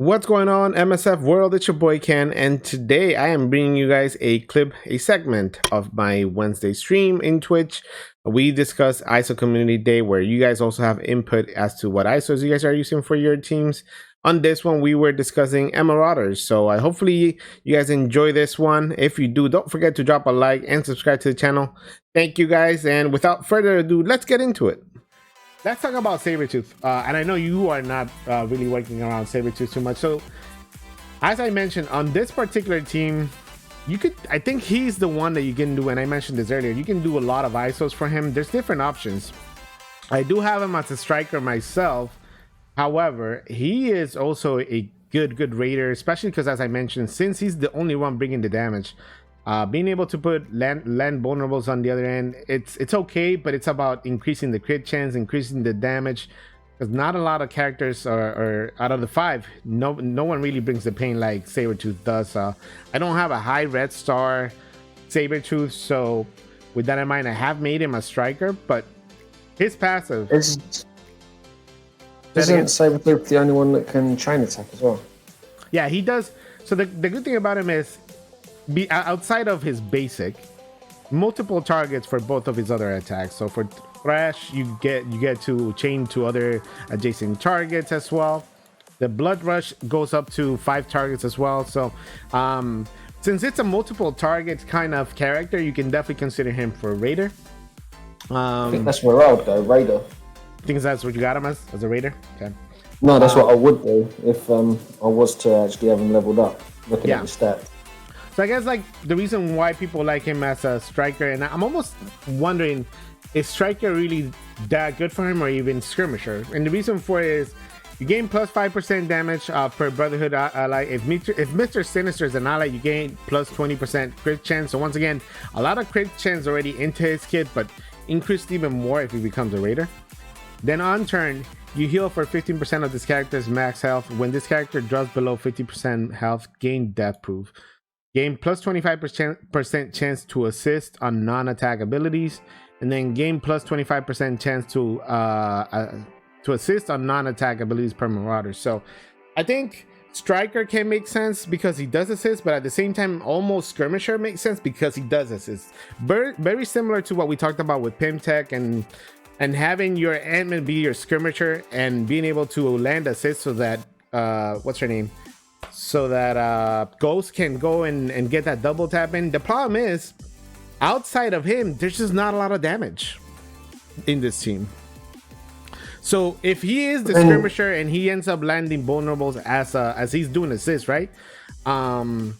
What's going on, MSF world? It's your boy Ken, and today I am bringing you guys a segment of my Wednesday stream in Twitch. We discuss ISO Community Day, where you guys also have input as to what ISOs you guys are using for your teams. On this one, we were discussing Emmarauders, so hopefully you guys enjoy this one. If you do, don't forget to drop a like and subscribe to the channel. Thank you guys, and without further ado, let's get into it. Let's talk about Sabertooth, and I know you are not really working around Sabertooth too much. So, as I mentioned, on this particular team, I think he's the one that you can do, and I mentioned this earlier, you can do a lot of ISOs for him. There's different options. I do have him as a striker myself. However, he is also a good raider, especially because, as I mentioned, since he's the only one bringing the damage, being able to put land vulnerables on the other end, it's okay, but it's about increasing the crit chance, increasing the damage, because not a lot of characters are out of the 5. No one really brings the pain like Sabertooth does. I don't have a high red star Sabertooth, so with that in mind, I have made him a striker, but his passive. Isn't Sabertooth the only one that can chain attack as well? Yeah, he does. So the good thing about him is, outside of his basic, multiple targets for both of his other attacks. So for Thrash, you get to chain to other adjacent targets as well. The Blood Rush goes up to 5 targets as well. So since it's a multiple targets kind of character, you can definitely consider him for a raider. I think that's Emmarauders though, raider. Think that's what you got him as a raider? Okay. No, that's what I would do if I was to actually have him leveled up, looking at the stats. So I guess like the reason why people like him as a striker, and I'm almost wondering, is striker really that good for him, or even skirmisher? And the reason for it is you gain plus 5% damage per Brotherhood ally. If Mr.Sinister is an ally, you gain plus 20% crit chance. So once again, a lot of crit chance already into his kit, but increased even more if he becomes a raider. Then on turn, you heal for 15% of this character's max health. When this character drops below 50% health, gain death proof. Gain plus 25% chance to assist on non-attack abilities, and then gain plus 25% chance to assist on non-attack abilities per Marauder. So I think striker can make sense because he does assist, but at the same time, almost skirmisher makes sense because he does assist. Very similar to what we talked about with Pimtech and having your admin be your skirmisher and being able to land assist so that what's her name? So that Ghost can go and get that double tap in. The problem is, outside of him, there's just not a lot of damage in this team. So if he is the skirmisher and he ends up landing vulnerables as he's doing assists, right? Then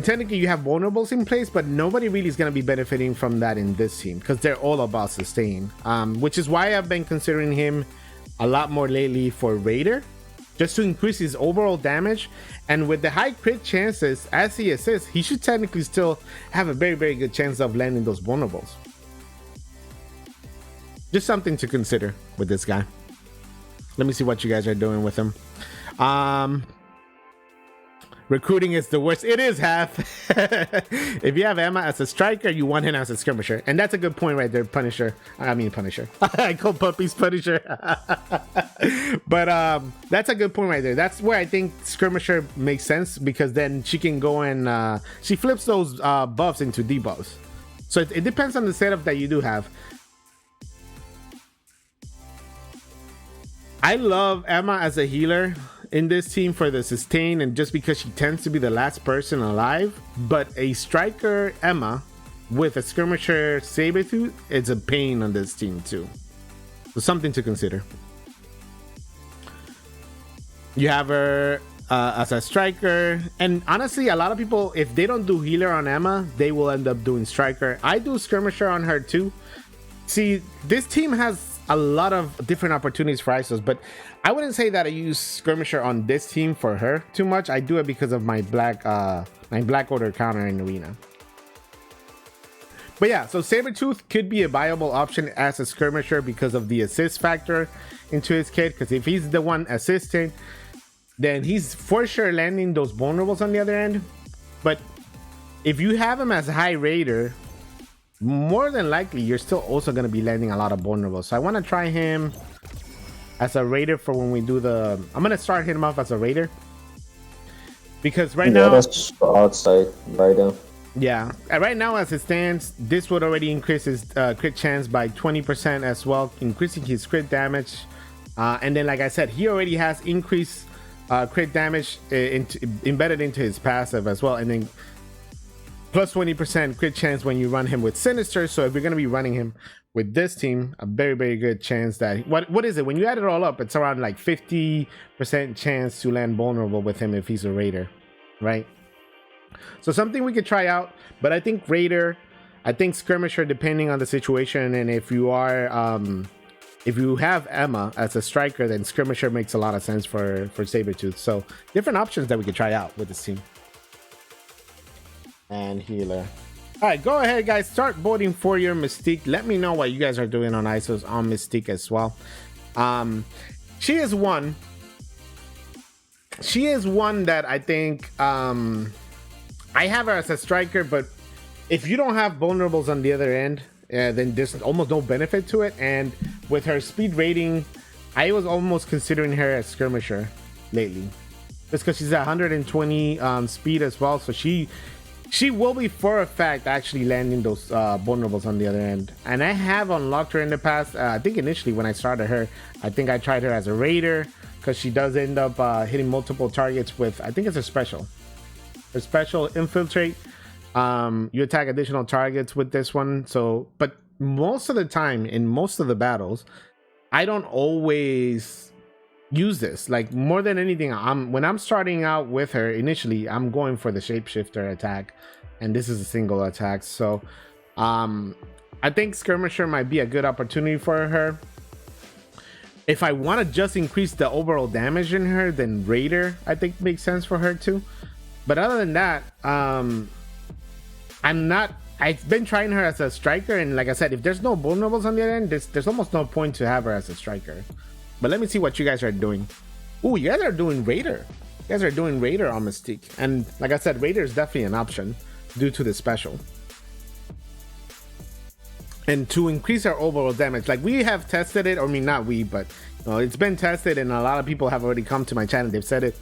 technically you have vulnerables in place, but nobody really is going to be benefiting from that in this team because they're all about sustain, which is why I've been considering him a lot more lately for raider, just to increase his overall damage. And with the high crit chances as he assists, he should technically still have a very good chance of landing those vulnerables. Just something to consider with this guy. Let me see what you guys are doing with him. Recruiting is the worst. It is half. If you have Emma as a striker, you want him as a skirmisher. And that's a good point right there, Punisher. I call puppies Punisher. But that's a good point right there. That's where I think skirmisher makes sense, because then she can go and she flips those buffs into debuffs. So it depends on the setup that you do have. I love Emma as a healer in this team for the sustain, and just because she tends to be the last person alive. But a striker Emma with a skirmisher Sabertooth, it's a pain on this team too. So something to consider. You have her as a striker, and honestly, a lot of people, if they don't do healer on Emma, they will end up doing striker. I do skirmisher on her too. See, this team has a lot of different opportunities for ISOs, but I wouldn't say that I use skirmisher on this team for her too much. I do it because of my black order counter in arena. But yeah, so Sabertooth could be a viable option as a skirmisher because of the assist factor into his kit, because if he's the one assisting, then he's for sure landing those vulnerables on the other end. But if you have him as a high raider, more than likely you're still also going to be landing a lot of vulnerables. So I want to try him as a raider for when we do the... I'm going to start hitting him off as a raider because right Yeah, now, that's what I'd say, Raider. yeah, right now as it stands, this would already increase his crit chance by 20% as well, increasing his crit damage. And then, like I said, he already has increased crit damage embedded into his passive as well, and then plus 20% crit chance when you run him with Sinister. So if you're going to be running him with this team, a very, very good chance that what is it, when you add it all up, it's around like 50% chance to land vulnerable with him if he's a Raider, right? So something we could try out. But I think Raider, I think Skirmisher, depending on the situation, and if you are if you have Emma as a striker, then Skirmisher makes a lot of sense for Sabertooth. So different options that we could try out with this team. And healer. All right, go ahead, guys. Start voting for your Mystique. Let me know what you guys are doing on ISOs on Mystique as well. She is one that I think I have her as a striker, but if you don't have vulnerables on the other end, then there's almost no benefit to it. And with her speed rating, I was almost considering her as Skirmisher lately, just because she's at 120 speed as well. So she will be for a fact actually landing those vulnerables on the other end. And I have unlocked her in the past. I think initially when I started her, I think I tried her as a Raider, because she does end up hitting multiple targets with, I think it's a special. Her special infiltrate. You attack additional targets with this one. So, but most of the time in most of the battles, I don't always use this. Like, more than anything, when I'm starting out with her initially, I'm going for the shapeshifter attack, and this is a single attack. So I think Skirmisher might be a good opportunity for her. If I want to just increase the overall damage in her, then Raider I think makes sense for her too. But other than that, I've been trying her as a striker, and like I said, if there's no vulnerables on the other end, there's almost no point to have her as a striker. But let me see what you guys are doing. Ooh, you guys are doing Raider. You guys are doing Raider on Mystique. And like I said, Raider is definitely an option due to the special. And to increase our overall damage, like we have tested it, I mean, not we, but you know, it's been tested, and a lot of people have already come to my channel. They've said it,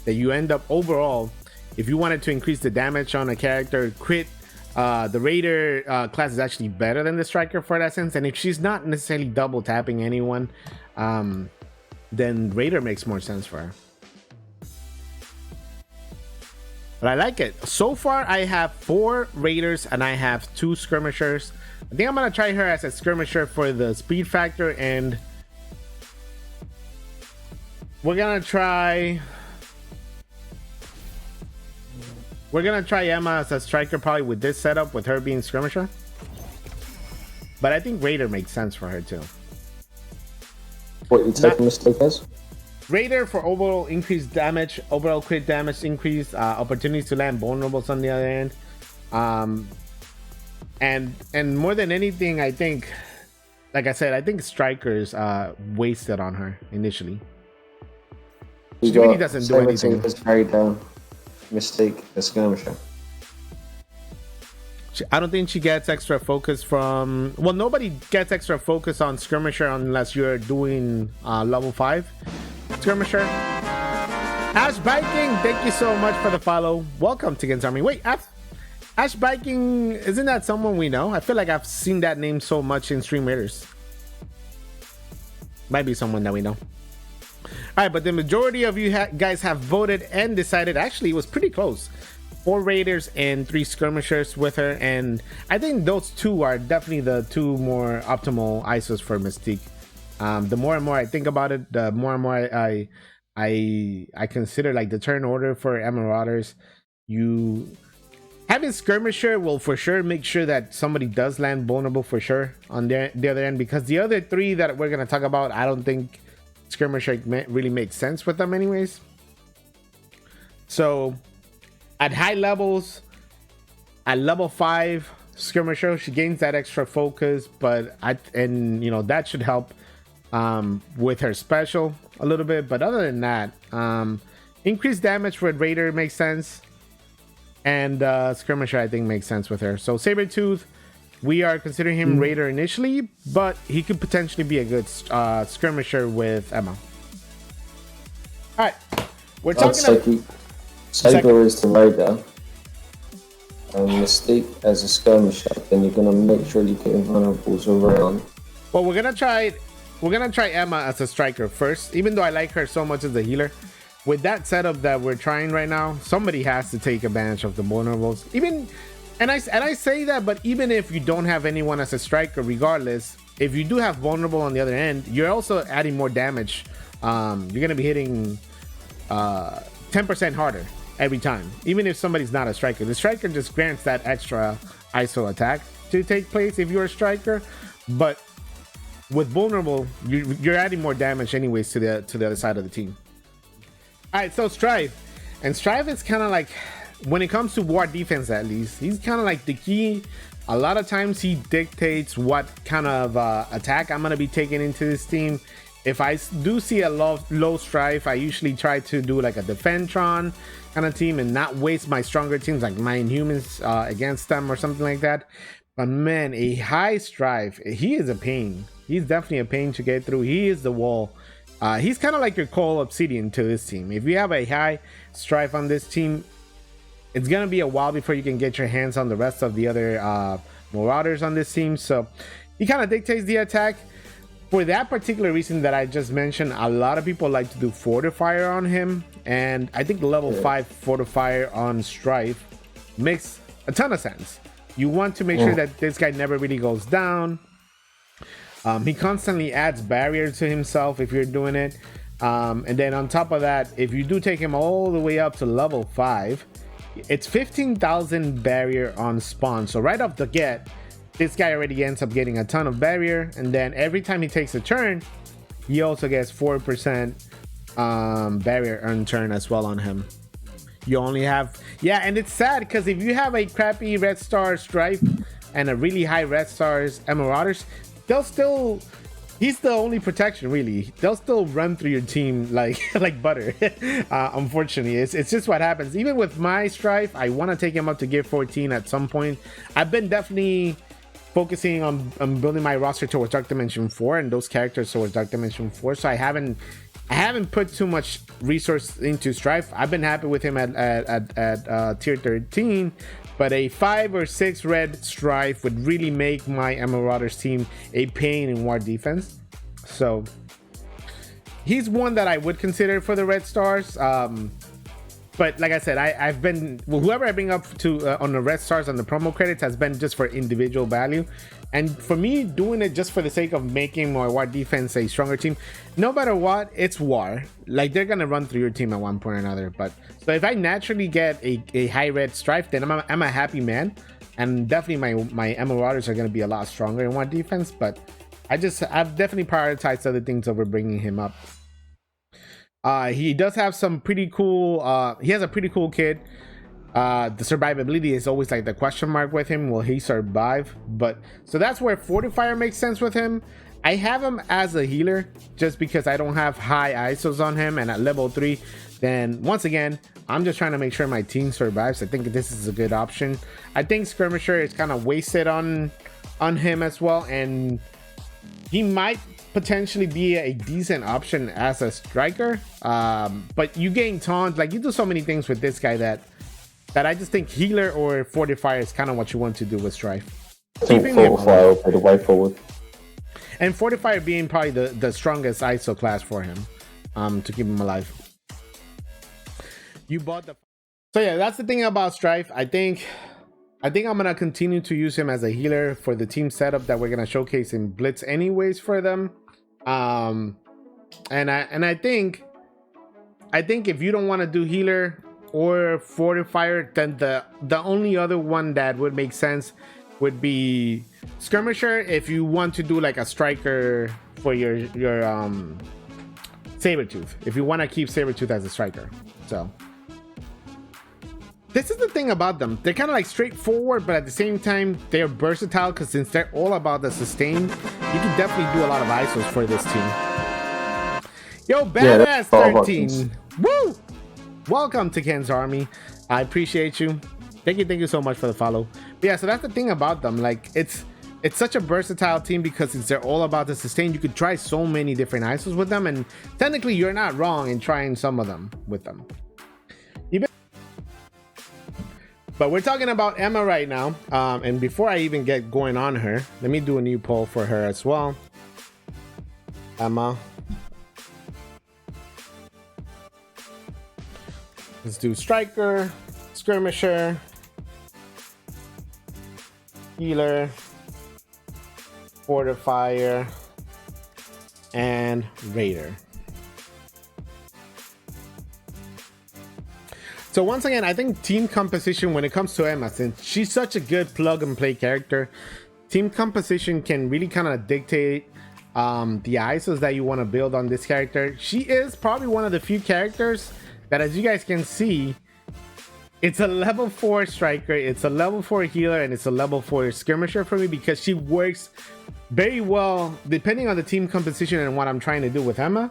that you end up overall, if you wanted to increase the damage on a character, crit, the Raider class is actually better than the striker for that sense. And if she's not necessarily double tapping anyone, then Raider makes more sense for her. But I like it. So far, I have 4 Raiders and I have 2 Skirmishers. I think I'm gonna try her as a Skirmisher for the speed factor, and we're gonna try Emma as a striker, probably with this setup, with her being Skirmisher. But I think Raider makes sense for her too. What you taking Mystique as? Raider for overall increased damage, overall crit damage increase, opportunities to land vulnerables on the other end, and more than anything, I think, like I said, I think strikers wasted on her initially. She really doesn't do anything. Is carried down Mystique as Skirmisher. I don't think she gets extra focus from, well, nobody gets extra focus on Skirmisher unless you're doing level 5 Skirmisher. Ash Biking, thank you so much for the follow. Welcome to Gens Army. Wait, Ash Biking, isn't that someone we know? I feel like I've seen that name so much in Stream Raiders. Might be someone that we know. All right, but the majority of you guys have voted and decided. Actually, it was pretty close. 4 Raiders and 3 Skirmishers with her, and I think those 2 are definitely the 2 more optimal ISOs for Mystique. The more and more I think about it, the more and more I consider like the turn order for Emmarauders. You having Skirmisher will for sure make sure that somebody does land vulnerable for sure on the other end, because the other 3 that we're gonna talk about, I don't think Skirmisher really makes sense with them anyways. So at high levels, at level 5 Skirmisher, she gains that extra focus, but that should help with her special a little bit. But other than that, increased damage with Raider makes sense, and Skirmisher I think makes sense with her. So Sabertooth, we are considering him Raider initially, but he could potentially be a good Skirmisher with Emma. All right, we're talking about. Saber is the raider. Mystique as a skirmisher, then you're gonna make sure you get invulnerables around. Well, we're gonna try Emma as a striker first, even though I like her so much as a healer. With that setup that we're trying right now, somebody has to take advantage of the vulnerables. And I say that, but even if you don't have anyone as a striker, regardless, if you do have vulnerable on the other end, you're also adding more damage. You're gonna be hitting 10% harder every time, even if somebody's not a striker. The striker just grants that extra ISO attack to take place if you're a striker, but with vulnerable, you're adding more damage anyways to the other side of the team. All right, so Strife is kind of like, when it comes to war defense, at least, he's kind of like the key. A lot of times he dictates what kind of attack I'm gonna be taking into this team. If I do see a low Strife, I usually try to do like a Defentron kind of team and not waste my stronger teams like my Inhumans against them or something like that. But man, a high Strife, he is a pain. He's definitely a pain to get through. He is the wall. He's kind of like your Cole Obsidian to this team. If you have a high Strife on this team, it's gonna be a while before you can get your hands on the rest of the other Marauders on this team. So he kind of dictates the attack. For that particular reason that I just mentioned, a lot of people like to do Fortifier on him, and I think level 5 Fortifier on Strife makes a ton of sense. You want to make sure that this guy never really goes down. He constantly adds barrier to himself if you're doing it, and then on top of that, if you do take him all the way up to level 5, it's 15,000 barrier on spawn. So right off the get, this guy already ends up getting a ton of barrier, and then every time he takes a turn, he also gets 4% barrier earned turn as well on him. You only have, yeah, and it's sad because if you have a crappy red star Strife and a really high red stars Emmarauders, they'll still, he's the only protection really. They'll still run through your team like like butter. Unfortunately, it's just what happens. Even with my Strife, I want to take him up to gear 14 at some point. I've been definitely focusing on building my roster towards Dark Dimension 4 and those characters towards Dark Dimension 4. So I haven't put too much resource into Strife. I've been happy with him at tier 13, but a 5 or 6 red Strife would really make my Emmarauders team a pain in war defense. So he's one that I would consider for the red stars. But like I said, I've been, whoever I bring up to on the red stars on the promo credits has been just for individual value. And for me, doing it just for the sake of making my war defense a stronger team, no matter what, it's war. Like, they're gonna run through your team at one point or another. But so if I naturally get a high red Strife, then I'm a happy man. And definitely my Emmarauders are gonna be a lot stronger in war defense. But I've definitely prioritized other things over bringing him up. He does have some pretty cool, he has a pretty cool kid. The survivability is always like the question mark with him. Will he survive? But so that's where Fortifier makes sense with him. I have him as a healer just because I don't have high ISOs on him, and at level 3, then once again, I'm just trying to make sure my team survives. I think this is a good option. I think Skirmisher is kind of wasted on him as well, and he might potentially be a decent option as a striker, but you gain taunt, like you do so many things with this guy that I just think healer or Fortifier is kind of what you want to do with Strife. Keeping Fortifier for the way forward, and Fortifier being probably the strongest ISO class for him, to keep him alive. You bought the, so yeah, that's the thing about Strife. I think I'm gonna continue to use him as a healer for the team setup that we're gonna showcase in Blitz anyways for them. And I think if you don't want to do healer or Fortifier, then the only other one that would make sense would be Skirmisher if you want to do like a striker for your Sabertooth, if you want to keep Sabertooth as a striker. So this is the thing about them. They're kind of like straightforward, but at the same time, they're versatile because since they're all about the sustain, you can definitely do a lot of ISOs for this team. Yo, Badass 13. Woo! Welcome to Ken's Army. I appreciate you. Thank you so much for the follow. But yeah, so that's the thing about them. Like, it's such a versatile team because since they're all about the sustain, you could try so many different ISOs with them, and technically you're not wrong in trying some of them with them. But we're talking about Emma right now. And before I even get going on her, let me do a new poll for her as well. Emma. Let's do striker, skirmisher, healer, fortifier, and raider. So once again, I think team composition when it comes to Emma, since she's such a good plug and play character, team composition can really kind of dictate the ISOs that you want to build on this character. She is probably one of the few characters that, as you guys can see, it's a level 4 striker, it's a level 4 healer, and it's a level 4 skirmisher for me, because she works very well depending on the team composition and what I'm trying to do with Emma.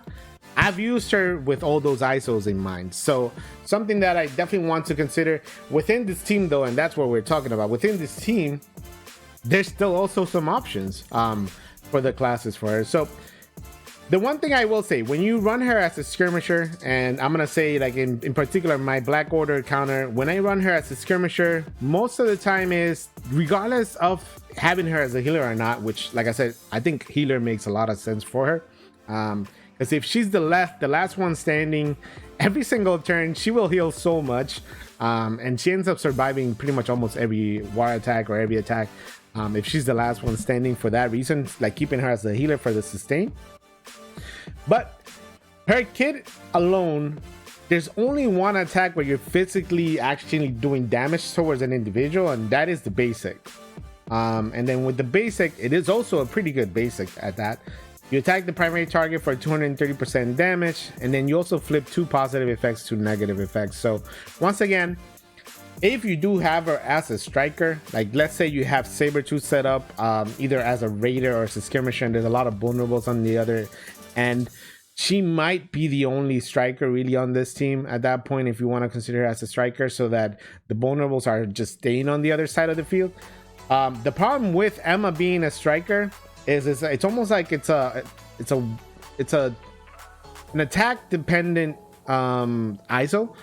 I've used her with all those ISOs in mind. So something that I definitely want to consider within this team though, and that's what we're talking about. Within this team, there's still also some options for the classes for her. So the one thing I will say, when you run her as a skirmisher, and I'm gonna say like in particular my Black Order counter, when I run her as a skirmisher, most of the time is, regardless of having her as a healer or not, which like I said, I think healer makes a lot of sense for her. Because if she's the last one standing, every single turn she will heal so much, and she ends up surviving pretty much almost every war attack or every attack. If she's the last one standing, for that reason, like keeping her as a healer for the sustain. But her kit alone, there's only one attack where you're physically actually doing damage towards an individual, and that is the basic. And then with the basic, it is also a pretty good basic at that. You attack the primary target for 230% damage, and then you also flip 2 positive effects to negative effects. So once again, if you do have her as a striker, like let's say you have Sabertooth set up either as a raider or as a skirmisher, and there's a lot of vulnerables on the other end, she might be the only striker really on this team at that point, if you want to consider her as a striker, so that the vulnerables are just staying on the other side of the field. The problem with Emma being a striker is it's almost like it's an attack dependent ISO,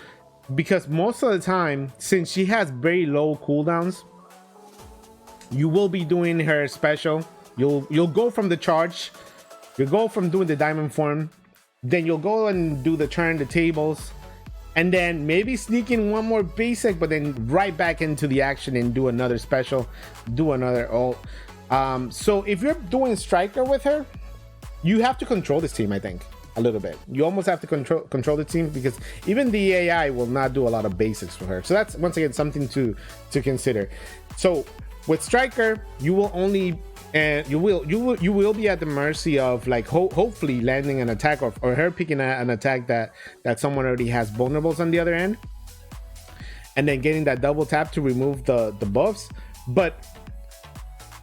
because most of the time, since she has very low cooldowns, you will be doing her special. You'll go from the charge, you'll go from doing the diamond form, then you'll go and do the turn the tables, and then maybe sneak in one more basic, but then right back into the action and do another special, do another ult. So if you're doing striker with her, you have to control this team, I think, a little bit. You almost have to control the team, because even the AI will not do a lot of basics for her. So that's once again something to consider. So with striker, you will only you will be at the mercy of like hopefully landing an attack, or her picking an attack that someone already has vulnerables on the other end, and then getting that double tap to remove the buffs. But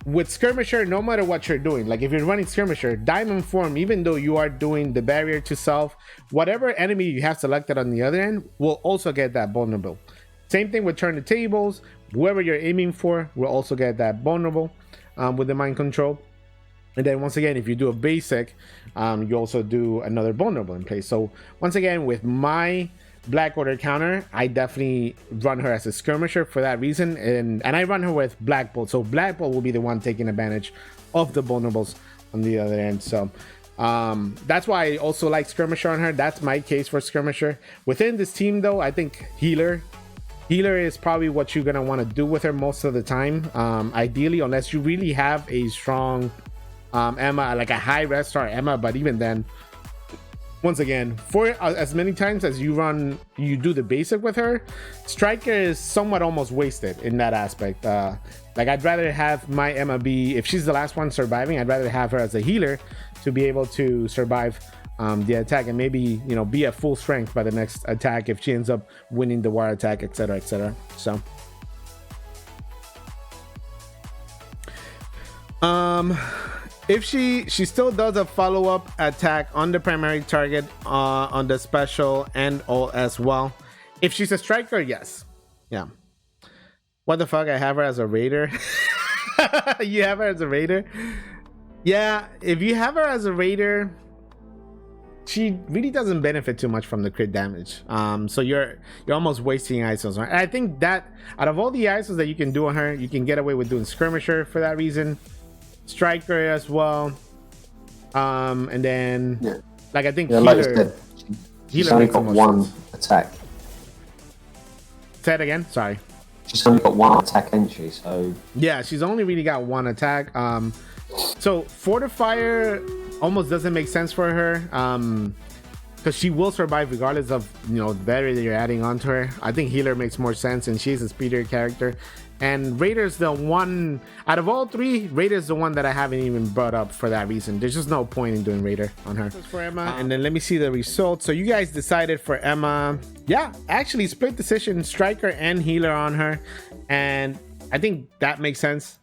with skirmisher, no matter what you're doing, like if you're running skirmisher, diamond form, even though you are doing the barrier to self, whatever enemy you have selected on the other end will also get that vulnerable. Same thing with turn the tables, whoever you're aiming for will also get that vulnerable with the mind control. And then once again, if you do a basic, you also do another vulnerable in place. So once again, with my Black Order counter, I definitely run her as a skirmisher for that reason, and I run her with Black Bolt. So Black Bolt will be the one taking advantage of the vulnerables on the other end. So that's why I also like skirmisher on her. That's my case for skirmisher. Within this team though, I think healer is probably what you're gonna want to do with her most of the time, ideally, unless you really have a strong Emma, like a high red star Emma. But even then, once again, for as many times as you do the basic with her, striker is somewhat almost wasted in that aspect. Like I'd rather have my Emma be, if she's the last one surviving, I'd rather have her as a healer to be able to survive the attack, and maybe, you know, be at full strength by the next attack if she ends up winning the war attack, etc, etc. So if she still does a follow-up attack on the primary target, on the special and all as well. If she's a striker, yes. Yeah. What the fuck? I have her as a raider. You have her as a raider? Yeah, if you have her as a raider, she really doesn't benefit too much from the crit damage. So you're almost wasting ISOs. Right? I think that out of all the ISOs that you can do on her, you can get away with doing skirmisher for that reason, striker as well, and then like I think healer. She's only got one attack. Say it again. Sorry. She's only got one attack entry, so yeah, she's only really got one attack. So fortifier almost doesn't make sense for her, because she will survive regardless of the battery that you're adding onto her. I think healer makes more sense, and she's a speedier character. And Raider's the one out of all three. Raider's the one that I haven't even brought up for that reason. There's just no point in doing Raider on her. For Emma, and then let me see the results. So you guys decided for Emma. Yeah, actually split decision, striker and healer on her, and I think that makes sense.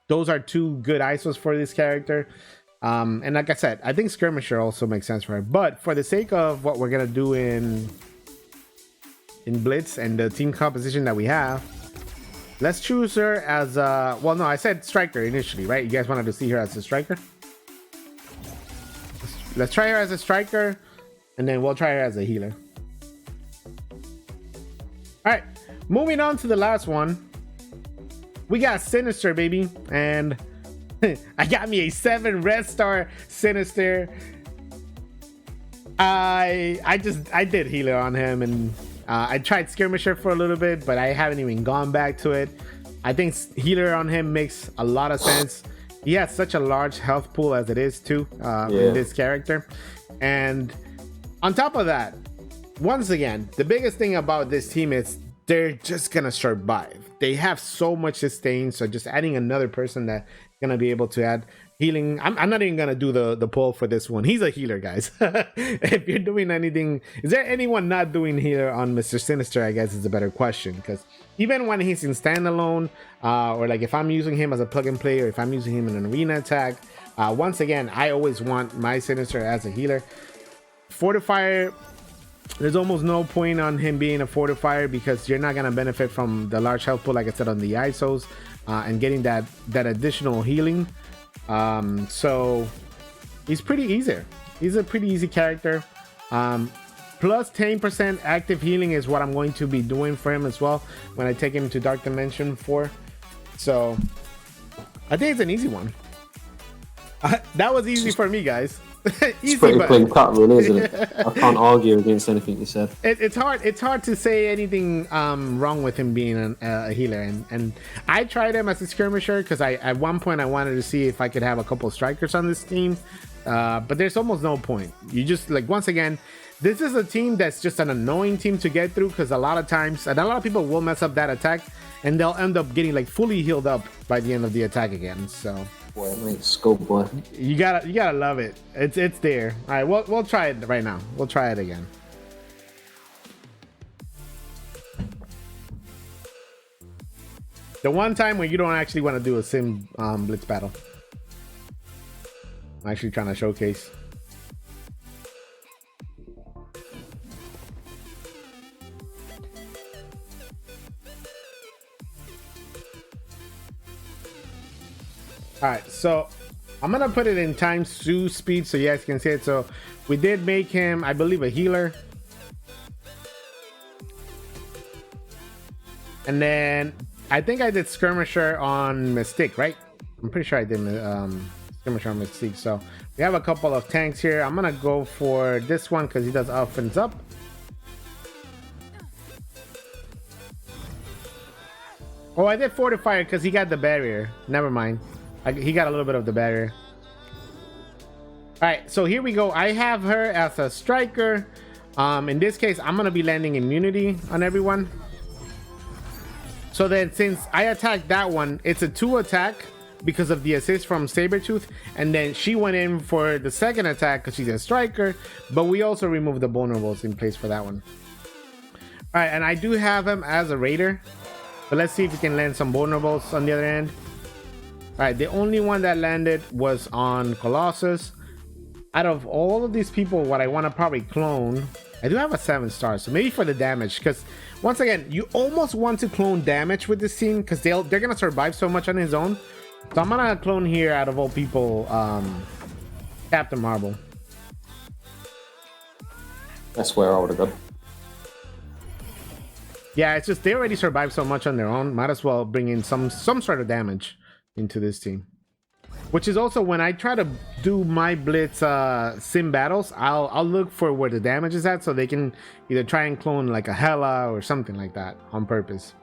Those are two good ISOs for this character. And like I said, I think skirmisher also makes sense for her. But for the sake of what we're gonna do in Blitz and the team composition that we have, let's choose her as a, well, no, I said striker initially, right? You guys wanted to see her as a striker? Let's try her as a striker, and then we'll try her as a healer. All right, moving on to the last one. We got Sinister, baby, and I got me a 7 red star Sinister. I did healer on him, and I tried skirmisher for a little bit, but I haven't even gone back to it. I think healer on him makes a lot of sense. He has such a large health pool as it is too, in this character. And on top of that, once again, the biggest thing about this team is they're just gonna survive. They have so much sustain, so just adding another person that's gonna be able to add healing. I'm not even gonna do the poll for this one. He's a healer, guys. If you're doing anything, is there anyone not doing healer on Mr. Sinister? I guess is a better question, because even when he's in standalone, or like if I'm using him as a plug and play, or if I'm using him in an arena attack, once again, I always want my Sinister as a healer. Fortifier, there's almost no point on him being a fortifier, because you're not gonna benefit from the large health pool, like I said, on the ISOs, and getting that additional healing. So he's pretty easy. He's a pretty easy character. Plus 10% active healing is what I'm going to be doing for him as well when I take him to Dark Dimension 4. So I think it's an easy one. That was easy for me, guys. Easy, it's pretty clean cut, really, isn't it? I can't argue against anything you said. It's hard to say anything wrong with him being a healer, and I tried him as a skirmisher because at one point I wanted to see if I could have a couple strikers on this team, but there's almost no point. You just, like, once again, this is a team that's just an annoying team to get through, because a lot of times, and a lot of people will mess up that attack, and they'll end up getting like fully healed up by the end of the attack again. So boy, mate, schoolboy. You gotta love it. It's there. All right, we'll try it right now. We'll try it again. The one time when you don't actually want to do a sim blitz battle. I'm actually trying to showcase. All right, so I'm gonna put it in times 2 speed so you guys can see it. So we did make him, I believe, a healer, and then I think I did skirmisher on mystique, right? I'm pretty sure I did skirmisher on mystique. So we have a couple of tanks here. I'm gonna go for this one because he does offense up. Oh, I did fortifier because he got the barrier. Never mind. He got a little bit of the barrier. All right, so here we go. I have her as a striker. In this case, I'm gonna be landing immunity on everyone. So then, since I attacked that one, it's a 2 attack because of the assist from Sabertooth, and then she went in for the second attack because she's a striker. But we also removed the vulnerables in place for that one. All right, and I do have him as a raider, but let's see if we can land some vulnerables on the other end. All right, the only one that landed was on Colossus. Out of all of these people, what I want to probably clone, I do have a 7-star, so maybe for the damage, because once again, you almost want to clone damage with this team because they're gonna survive so much on his own. So I'm gonna clone here, out of all people, Captain Marvel. That's where I would have gone. Yeah, it's just they already survived so much on their own. Might as well bring in some sort of damage into this team. Which is also when I try to do my blitz sim battles, I'll look for where the damage is at so they can either try and clone like a Hela or something like that on purpose.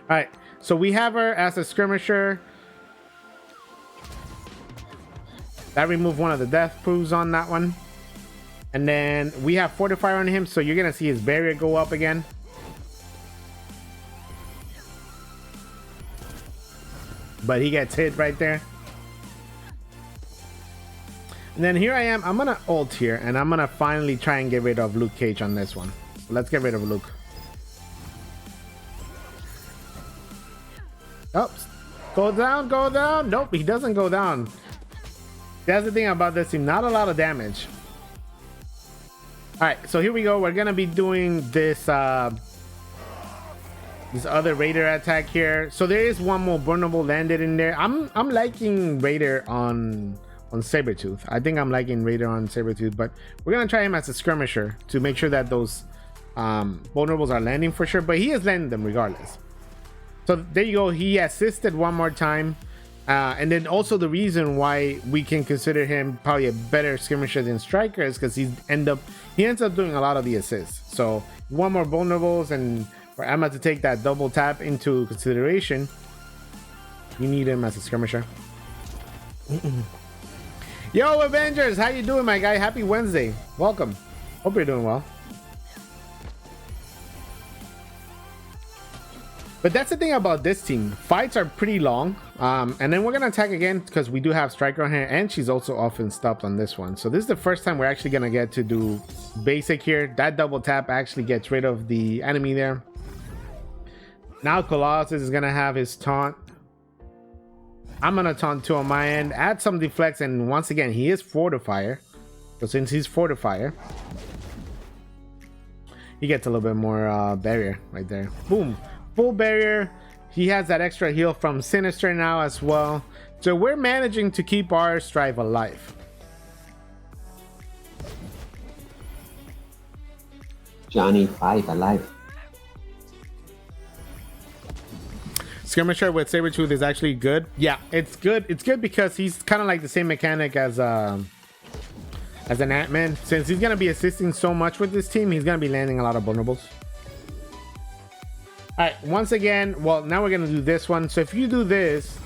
All right, so we have her as a skirmisher. That removed one of the death proofs on that one. And then we have fortifier on him, so you're gonna see his barrier go up again. But he gets hit right there. And then here I am. I'm gonna ult here, and I'm gonna finally try and get rid of Luke Cage on this one. Let's get rid of Luke. Oops. Go down, go down. Nope, he doesn't go down. That's the thing about this team. Not a lot of damage. All right, so here we go. We're gonna be doing this this other Raider attack here. So there is one more vulnerable landed in there. I'm liking Raider on Sabertooth. I think I'm liking Raider on Sabertooth, but we're gonna try him as a skirmisher to make sure that those vulnerables are landing for sure. But he is landing them regardless. So there you go. He assisted one more time. And then also the reason why we can consider him probably a better skirmisher than striker is because he ends up doing a lot of the assists. So one more vulnerables, and for Emma to take that double tap into consideration, you need him as a skirmisher. Yo, Avengers, how you doing, my guy? Happy Wednesday. Welcome. Hope you're doing well. But that's the thing about this team. Fights are pretty long. And then we're going to attack again because we do have striker on here, and she's also often stopped on this one. So this is the first time we're actually going to get to do basic here. That double tap actually gets rid of the enemy there. Now Colossus is going to have his taunt. I'm going to taunt too on my end. Add some deflects, and once again, he is fortifier. So since he's fortifier, he gets a little bit more barrier right there. Boom. Full barrier. He has that extra heal from Sinister now as well. So we're managing to keep our strive alive. Johnny 5 alive. Skirmisher with Sabertooth is actually good. Yeah, it's good. It's good because he's kind of like the same mechanic as an Ant-Man. Since he's going to be assisting so much with this team, he's going to be landing a lot of vulnerables. All right, once again, well, now we're going to do this one. So if you do this,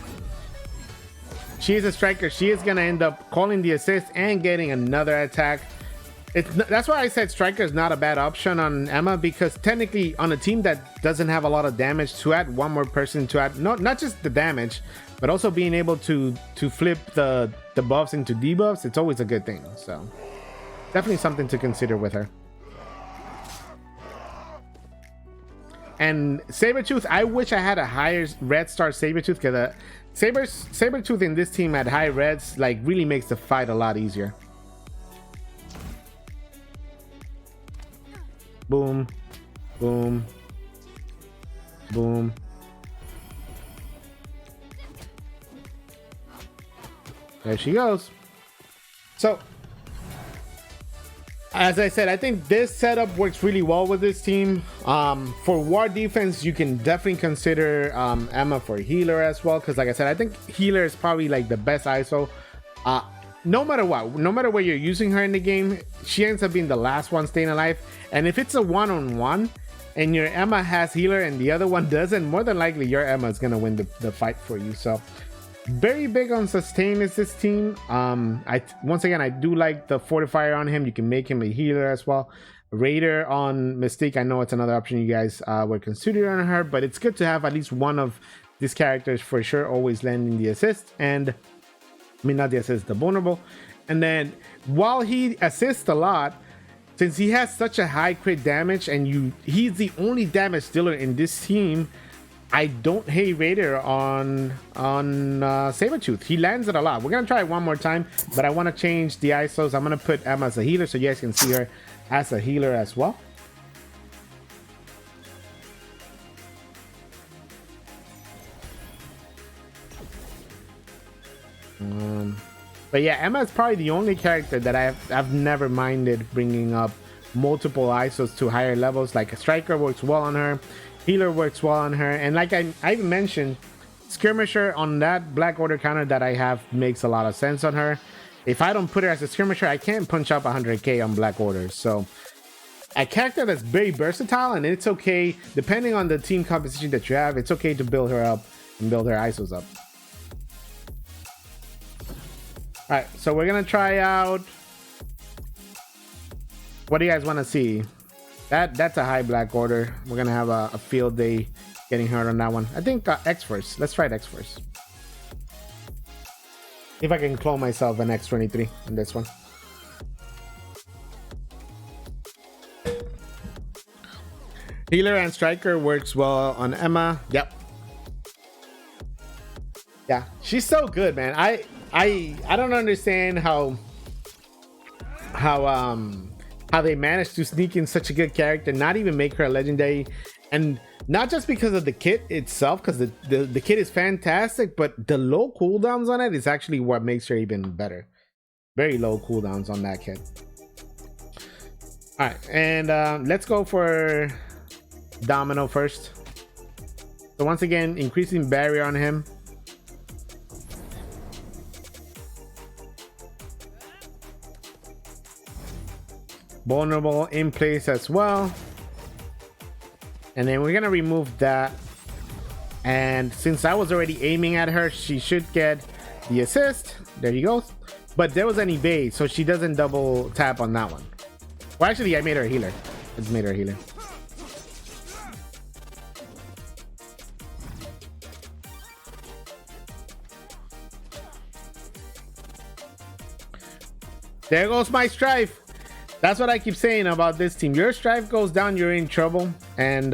she is a striker. She is going to end up calling the assist and getting another attack. That's why I said striker is not a bad option on Emma, because technically on a team that doesn't have a lot of damage, to add one more person to add, not just the damage, but also being able to flip the buffs into debuffs, it's always a good thing. So definitely something to consider with her. And Sabertooth, I wish I had a higher red star Sabertooth, because Sabertooth in this team at high reds like really makes the fight a lot easier. Boom, boom, boom. There she goes. So as I said, I think this setup works really well with this team. For war defense, you can definitely consider Emma for healer as well, because like I said, I think healer is probably like the best ISO. No matter what, no matter where you're using her in the game, she ends up being the last one staying alive. And if it's a one-on-one and your Emma has healer and the other one doesn't, more than likely your Emma is gonna win the fight for you. So very big on sustain is this team. Once again, I do like the fortifier on him. You can make him a healer as well. Raider on Mystique, I know it's another option you guys were considering on her, but it's good to have at least one of these characters for sure always landing the assist. And I mean, not the assist, the vulnerable. And then while he assists a lot, since he has such a high crit damage and he's the only damage dealer in this team, I don't hate Raider on Sabertooth. He lands it a lot. We're gonna try it one more time, but I want to change the ISOs. I'm gonna put Emma as a healer so you guys can see her as a healer as well. But yeah, Emma is probably the only character that I've never minded bringing up multiple ISOs to higher levels. Like a striker works well on her, healer works well on her, and like I mentioned, skirmisher on that Black Order counter that I have makes a lot of sense on her. If I don't put her as a skirmisher, I can't punch up 100k on Black Orders. So a character that's very versatile, and it's okay depending on the team composition that you have. It's okay to build her up and build her ISOs up. All right, so we're gonna try out. What do you guys want to see? That's a high Black Order. We're gonna have a field day getting hurt on that one. I think X first. Let's try X first. If I can clone myself an X23 on this one. Healer and striker works well on Emma. Yep. Yeah, she's so good, man. I don't understand how they managed to sneak in such a good character, not even make her a legendary, and not just because of the kit itself, because the kit is fantastic, but the low cooldowns on it is actually what makes her even better. Very low cooldowns on that kit. All right, and let's go for Domino first. So once again, increasing barrier on him. Vulnerable in place as well. And then we're gonna remove that. And since I was already aiming at her, she should get the assist. There you go. But there was an evade, so she doesn't double tap on that one. Well, actually, I made her a healer. I just made her a healer. There goes my strife. That's what I keep saying about this team. Your strife goes down, you're in trouble. And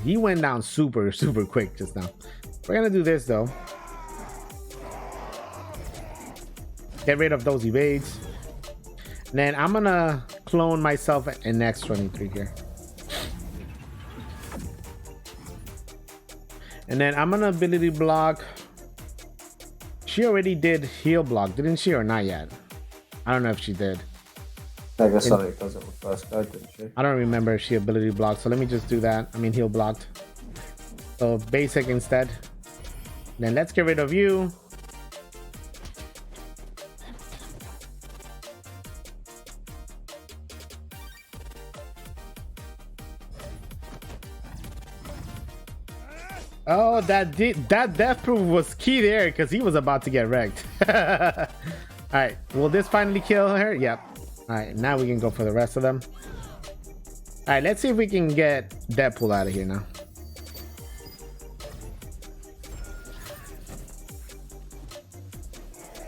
he went down super quick just now. We're gonna do this though. Get rid of those evades. And then I'm gonna clone myself an X23 here. And then I'm gonna ability block. She already did heal block, didn't she, or not yet? I don't know if she did. I guess so. It does it with first go, didn't she? I don't remember if she ability blocked, so let me just do that. I mean, heal blocked. So basic instead. Then let's get rid of you. Oh, that death proof was key there because he was about to get wrecked. All right, will this finally kill her? Yep. All right, now we can go for the rest of them. All right, let's see if we can get Deadpool out of here now.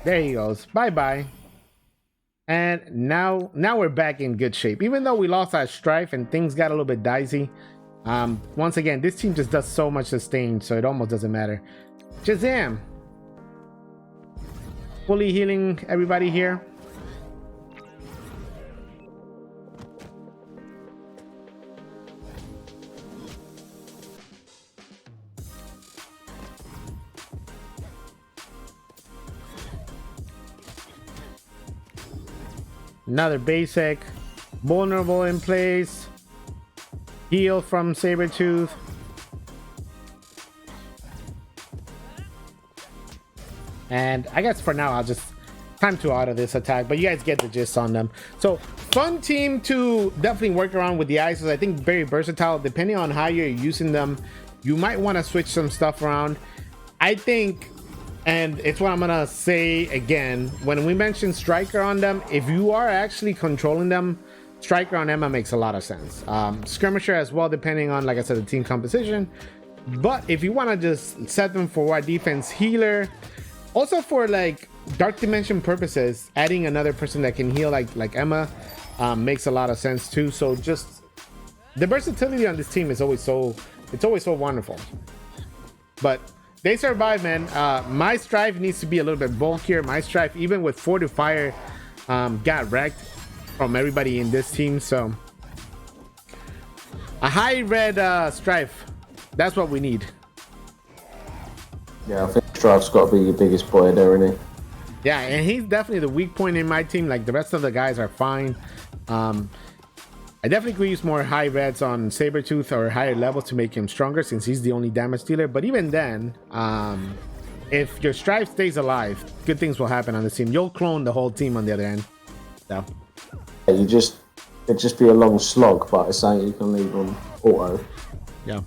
There he goes. Bye-bye. And now we're back in good shape. Even though we lost our strife and things got a little bit dicey. Once again, this team just does so much sustain, so it almost doesn't matter. Shazam! Fully healing everybody here. Another basic. Vulnerable in place. Heal from Sabertooth. And I guess for now I'll just time to auto this attack, but you guys get the gist on them. So fun team to definitely work around with the ISOs. I think very versatile. Depending on how you're using them, you might want to switch some stuff around. I think, and it's what I'm gonna say again, when we mention striker on them, if you are actually controlling them, striker on Emma makes a lot of sense. Skirmisher as well, depending on, like I said, the team composition. But if you want to just set them for what defense, healer, also for like dark dimension purposes, adding another person that can heal like Emma makes a lot of sense too. So just the versatility on this team is always so wonderful. But they survive, man. My strife needs to be a little bit bulkier. My strife, even with fortifier, got wrecked from everybody in this team. So a high red strife, that's what we need. Yeah, I think Strife's got to be your biggest boy there, isn't he? Yeah, and he's definitely the weak point in my team. Like the rest of the guys are fine. And I definitely could use more high reds on Sabertooth or higher levels to make him stronger, since he's the only damage dealer. But even then, if your Strife stays alive, good things will happen on the team. You'll clone the whole team on the other end. So yeah, it'd just be a long slog, but it's saying you can leave on auto. yeah.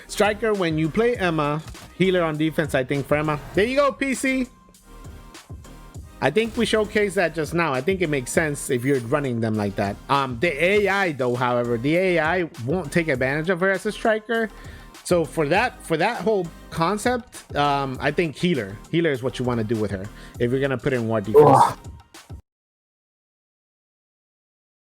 Striker, when you play Emma, healer on defense, I think for Emma. There you go, PC. I think we showcased that just now. I think it makes sense if you're running them like that. The AI though, however, the AI won't take advantage of her as a striker. So for that whole concept, I think healer is what you want to do with her if you're gonna put in more defense.